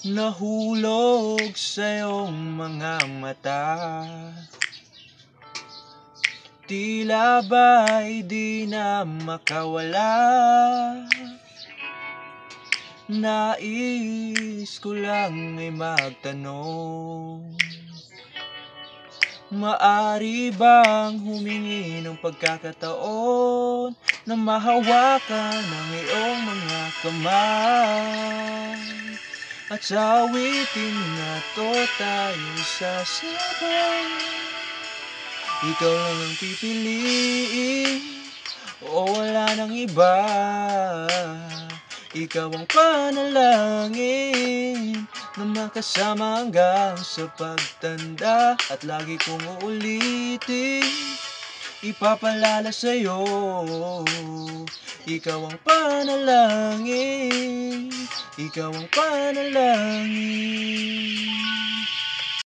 nahulog sa iyong mga mata. Tila ba'y di na makawala. Nais ko lang ay magtanong, maari bang humingi ng pagkakataon na mahawakan ang iyong mga kamay at sa awitin na to tayo sasabay? Ikaw lang ang pipiliin o wala nang iba. Ikaw ang panalangin na makasama hanggang sa pagtanda. At lagi kong uulitin, ipapalala sa'yo. Ikaw ang panalangin, ikaw ang panalangin.